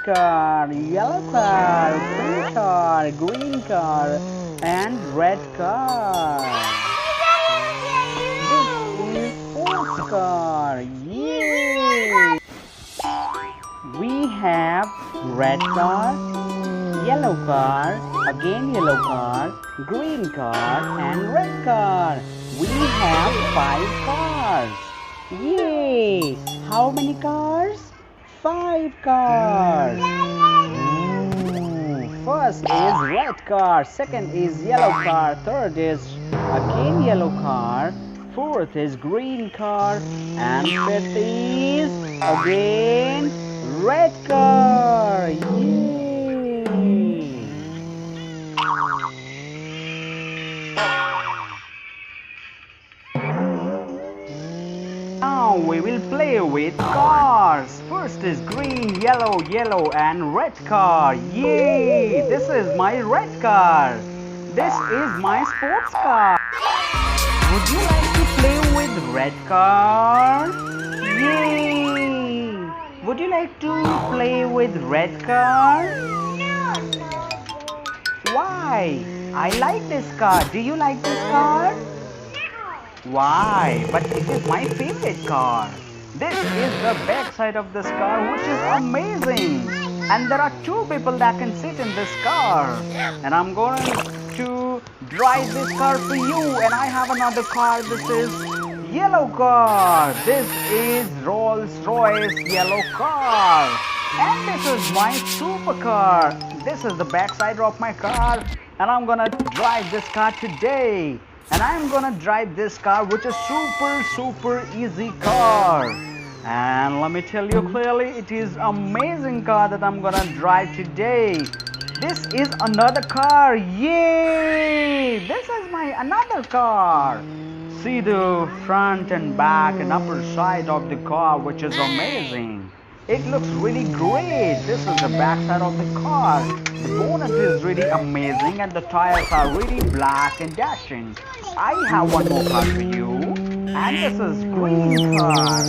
car, yellow car, pink car, green car, and red car. This is sports car. Yay! We have red car, yellow car, again yellow car, green car, and red car. We have 5 cars. Yay! How many cars? 5 cars. First is red car, second is yellow car, third is again yellow car, fourth is green car, and fifth is again red car. Yay! Now we will play with cars. First is green, yellow, yellow, and red car. Yay! This is my red car. This is my sports car. Would you like to play with red car? Yay! Would you like to play with red car? Why? I like this car. Do you like this car? Why? But it is my favorite car. This is the back side of this car, which is amazing. And there are 2 people that can sit in this car. And I'm going to drive this car for you. And I have another car. This is yellow car. This is Rolls-Royce yellow car. And this is my supercar. This is the back side of my car. And I'm gonna drive this car today. And I'm gonna drive this car, which is super easy car. And let me tell you clearly, it is amazing car that I'm gonna drive today. This is another car. Yay! This is my another car. See the front and back and upper side of the car, which is amazing. It looks really great. This is the back side of the car. The bonnet is really amazing and the tires are really black and dashing. I have one more car for you. And this is green car.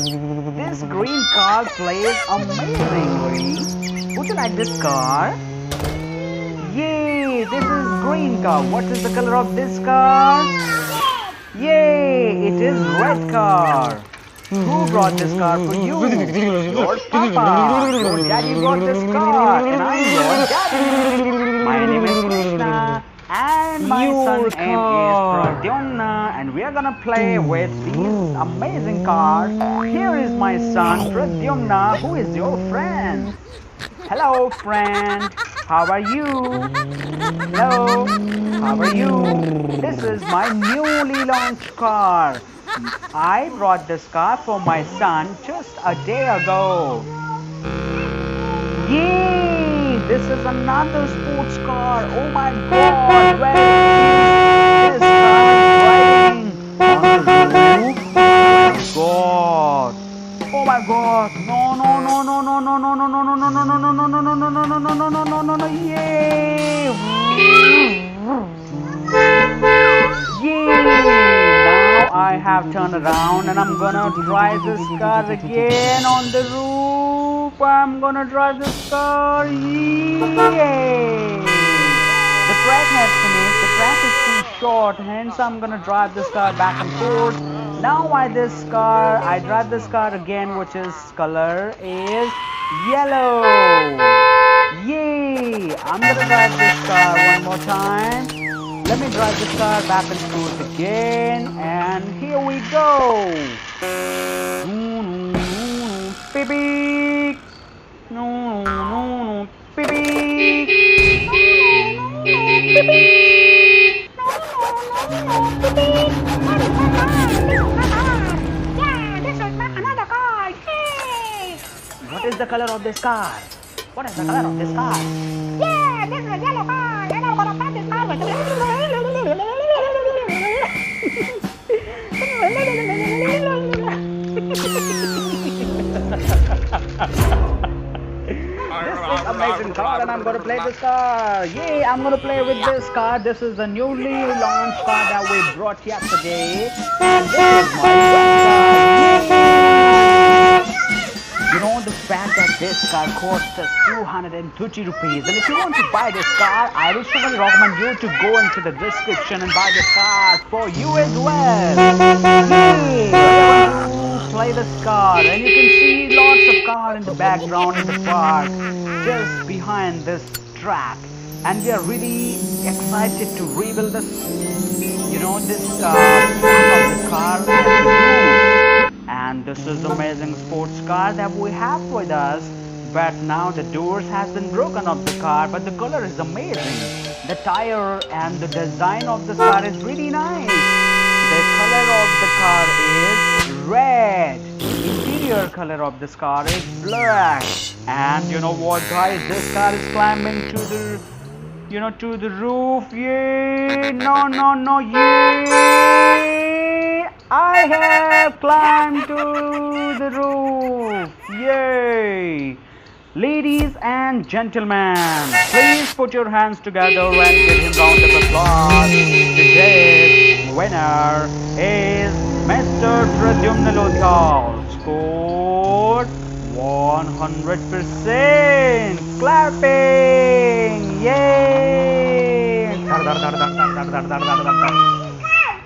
This green car plays amazingly. Would you like this car? Yay! This is green car. What is the color of this car? Yay! It is red car. Who brought this car for you? Your papa. Your daddy brought this car. And I'm your daddy. My name is Krishna. And my son's name is Pradyumna. And we are gonna play with these amazing cars. Here is my son Pradyumna, who is your friend. Hello friend. How are you? Hello. How are you? This is my newly launched car. I brought this car for my son just a day ago. Yay! This is another sports car. Oh my god! Where is this car driving on the roof? God! Oh my god! No! No! Yay! Yay! I have turned around and I'm gonna drive this car again on the roof. I'm gonna drive this car. Yay! The track has finished. The track is too short, hence I'm gonna drive this car back and forth. Now I drive this car again, which is color is yellow. Yay! I'm gonna drive this car one more time. Let me drive this car back and forth again, and here we go. Beep beep. No. Beep beep. Yeah, this is another car. Yay! What is the color of this car? What is the color of this car? Yeah, this is a yellow car. And I'm gonna pass this car with This is amazing car and I'm going to play this car. Yay, I'm going to play with this car. This is the newly launched car that we brought yesterday. And this is my car. Yay! You know the fact that This car costs us 230 rupees. And if you want to buy this car, I will strongly recommend you to go into the description and buy this car for you as well. Yay! We are going to play this car, and you can see lots of cars in the background in the park, just behind this track. And we are really excited to rebuild this, this track of the car as we do. And this is amazing sports car that we have with us. But now the doors has been broken of the car, but the color is amazing. The tire and the design of this car is really nice. The color of the car is red. Interior color of this car is black. And you know what, guys? This car is climbing to the to the roof. Yay! No, yay! I have climbed to the roof. Yay! Ladies and gentlemen, please put your hands together and give him round of applause. Today's winner is Mr. Pradyumna Lodhal. Scored 100%. Clapping! Yay!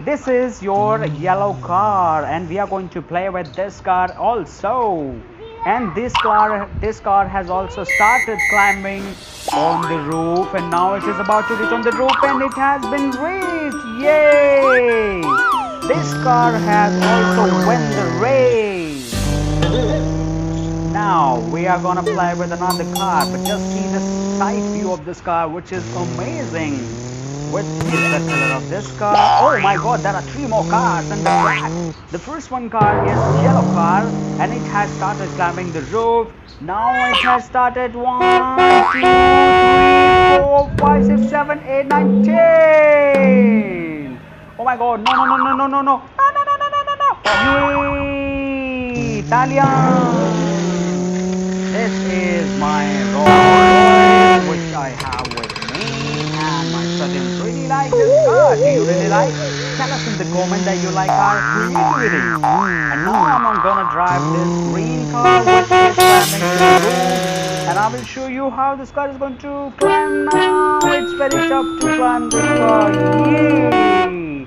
This is your yellow car, and we are going to play with this car also. And this car has also started climbing on the roof, and now it is about to reach on the roof, and it has been reached. Yay! This car has also won the race. Now we are gonna play with another car, but just see the side view of this car, which is amazing. What is the color of this car? Oh my god, there are 3 more cars in the track. The first one car is yellow car, and it has started climbing the roof. Now it has started 1, 2, 3, 4, 5, 6, 7, 8, 9, 10. Oh my god, no. Yay! Italian! This is my Rolls Royce, which I have with me, and my students really like this car. Do you really like? Tell us in the comment that you like our creativity. And now I'm gonna drive this green car, which is climbing to the roof, and I will show you how this car is going to climb now. It's very tough to climb this car. Yay!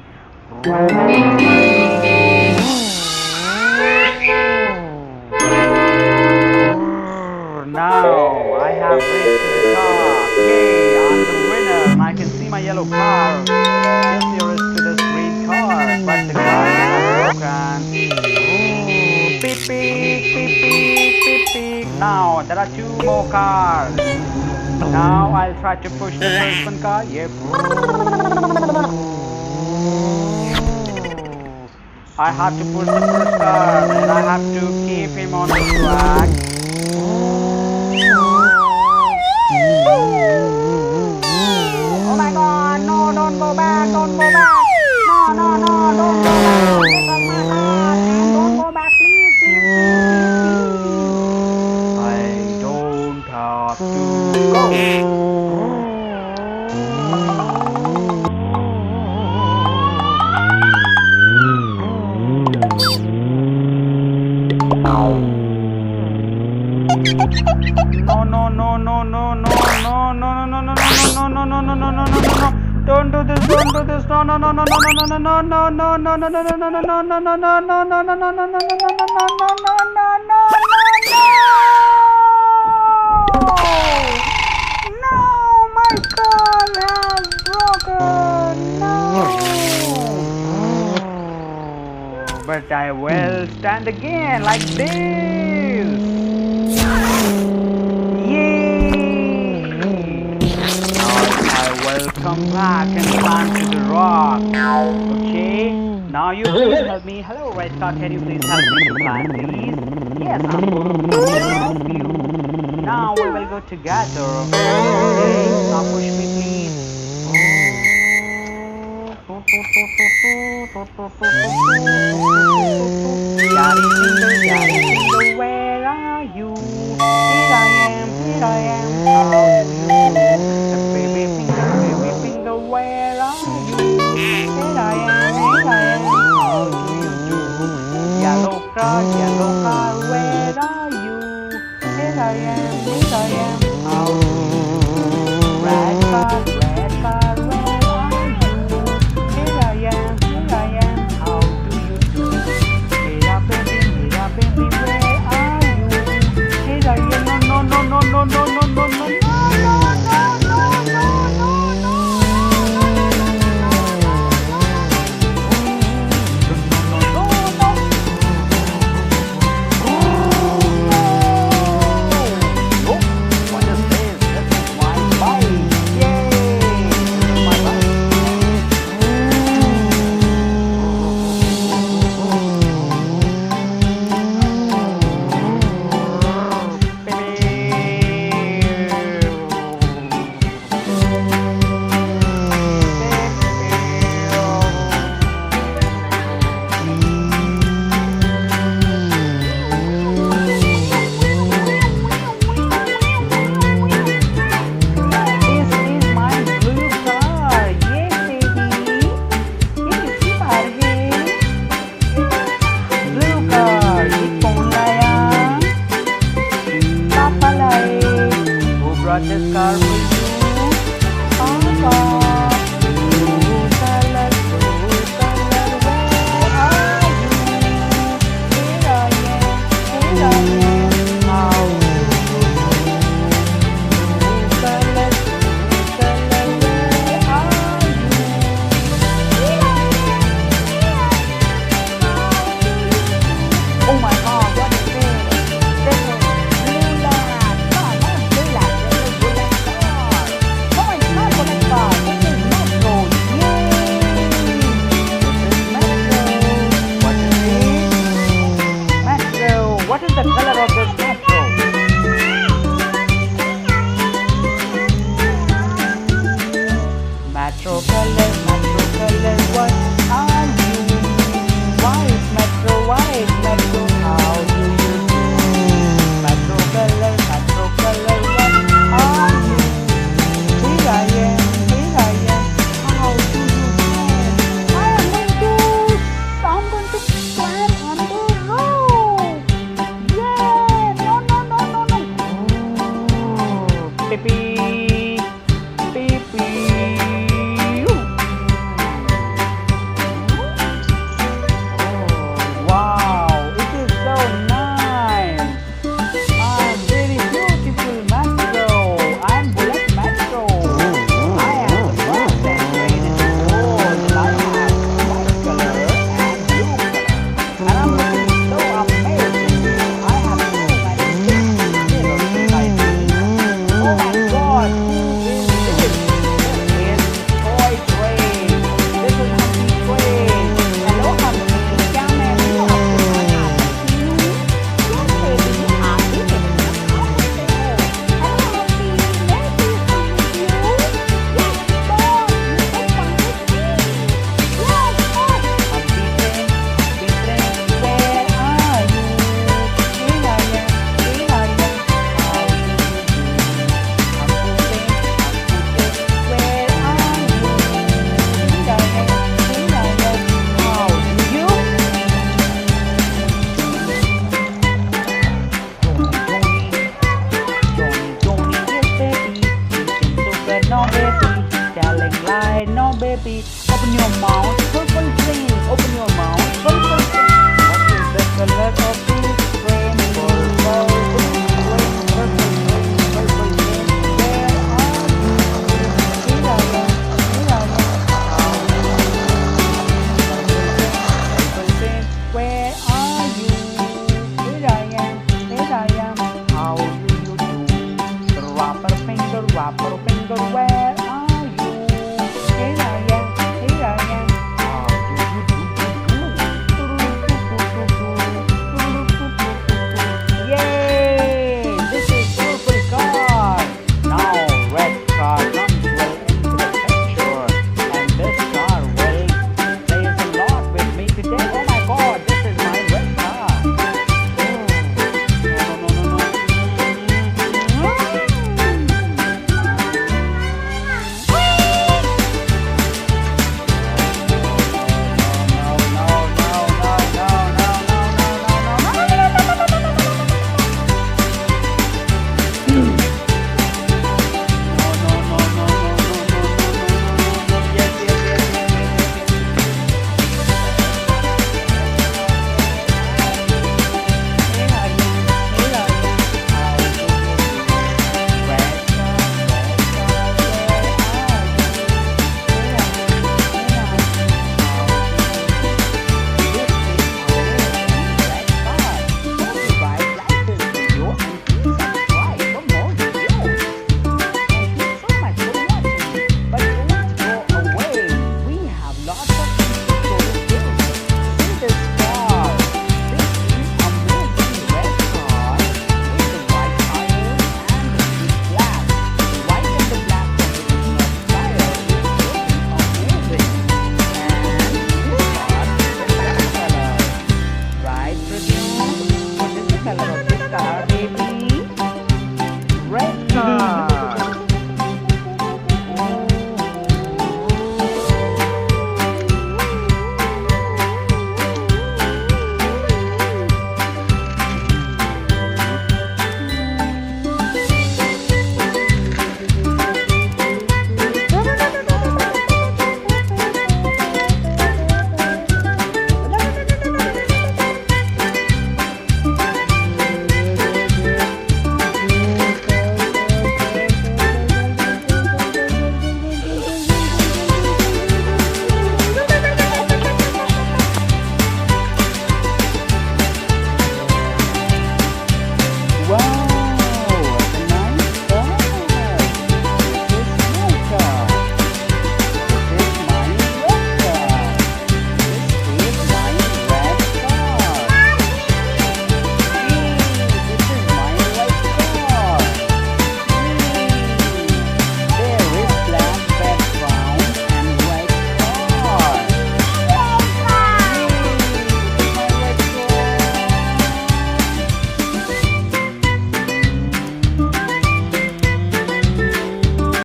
Now I have raced to the top. Yay, I'm the winner, and I can see my yellow car just nearest to this green car, but the car is broken. Beep beep, beep beep, beep beep. Now there are 2 more cars. Now I'll try to push the first one car. Yep. I have to push the first car, and I have to keep him on the track. Oh my god, no, don't go back. No, don't go back. This is my car, and don't go back, please. I don't have to go. No. Don't do this. No, my car has broken. No. But I will stand again like this. Yay! Now I will come back and climb to the rock. Okay? Now you please help me. Hello, Red Car, can you please help me to climb, please? Yes, I'm going to help you. Now we will go together. Okay, now push me, please. Daddy finger, where are you? Here I am. How do